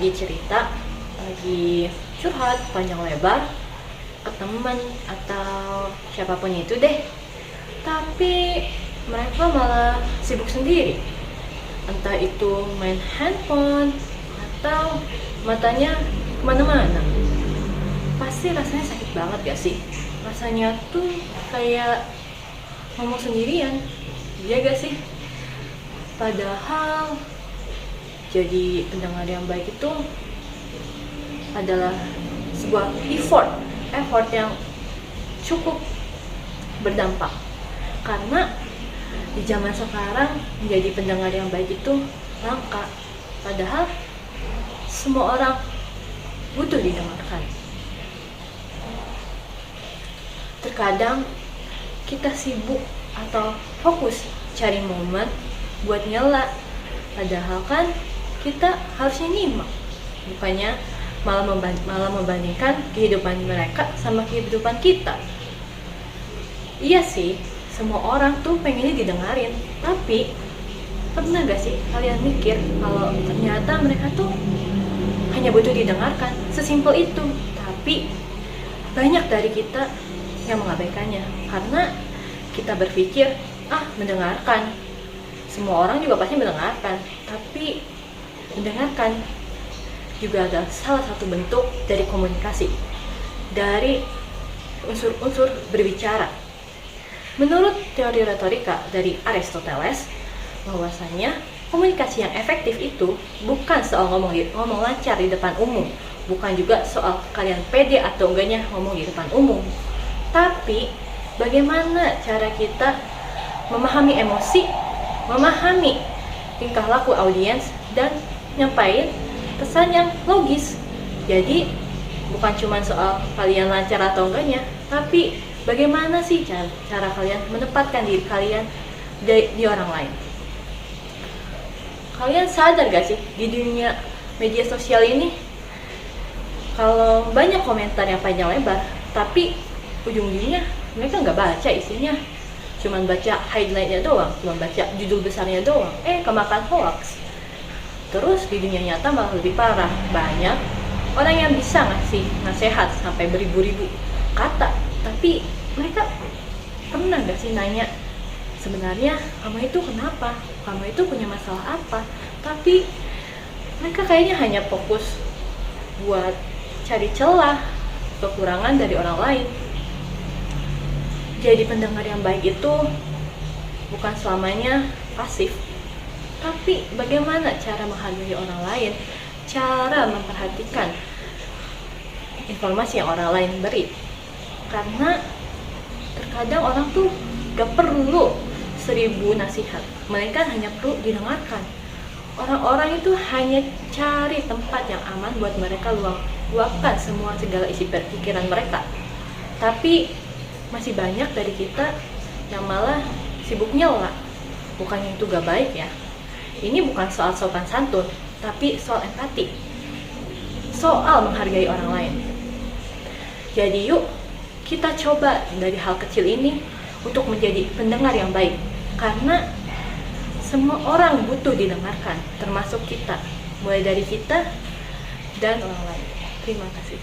lagi cerita, lagi curhat panjang lebar ke teman atau siapapun itu deh, tapi mereka malah sibuk sendiri, entah itu main handphone atau matanya kemana-mana. Pasti rasanya sakit banget gak sih? Rasanya tuh kayak ngomong sendirian, iya gak sih? Padahal jadi pendengar yang baik itu adalah sebuah effort yang cukup berdampak. Karena di zaman sekarang menjadi pendengar yang baik itu langka. Padahal semua orang butuh didengarkan. Terkadang kita sibuk atau fokus cari momen buat nyela, padahal kan kita harusnya nyimak, bukannya malah membandingkan kehidupan mereka sama kehidupan kita. Iya sih, semua orang tuh pengennya didengarin, tapi pernah gak sih kalian mikir kalau ternyata mereka tuh hanya butuh didengarkan, sesimpel itu. Tapi banyak dari kita yang mengabaikannya karena kita berpikir, mendengarkan, semua orang juga pasti mendengarkan. Tapi mendengarkan juga adalah salah satu bentuk dari komunikasi, dari unsur-unsur berbicara. Menurut teori retorika dari Aristoteles, bahwasanya komunikasi yang efektif itu bukan soal ngomong lancar di depan umum, bukan juga soal kalian pede atau enggaknya ngomong di depan umum, tapi bagaimana cara kita memahami emosi, memahami tingkah laku audiens, dan nyampain pesan yang logis. Jadi bukan cuma soal kalian lancar atau enggaknya, tapi bagaimana sih cara kalian menempatkan diri kalian di orang lain. Kalian sadar gak sih di dunia media sosial ini, kalau banyak komentar yang panjang lebar, tapi ujung-ujungnya mereka nggak baca isinya, cuman baca highlightnya doang, cuman baca judul besarnya doang, kemakan hoax. Terus di dunia nyata malah lebih parah, banyak orang yang bisa ngasih nasihat sampai beribu-ribu kata, tapi mereka pernah gak sih nanya, sebenarnya kamu itu kenapa? Kamu itu punya masalah apa? Tapi mereka kayaknya hanya fokus buat cari celah, kekurangan dari orang lain. Jadi pendengar yang baik itu bukan selamanya pasif, tapi bagaimana cara menghargai orang lain, cara memperhatikan informasi yang orang lain beri. Karena terkadang orang tuh gak perlu 1000 nasihat, melainkan hanya perlu didengarkan. Orang-orang itu hanya cari tempat yang aman buat mereka luapkan segala isi pikiran mereka. Tapi masih banyak dari kita yang malah sibuk nyela. Bukannya itu gak baik ya. Ini bukan soal sopan santun, tapi soal empati, soal menghargai orang lain. Jadi yuk kita coba dari hal kecil ini untuk menjadi pendengar yang baik. Karena semua orang butuh didengarkan, termasuk kita, mulai dari kita dan orang lain. Terima kasih.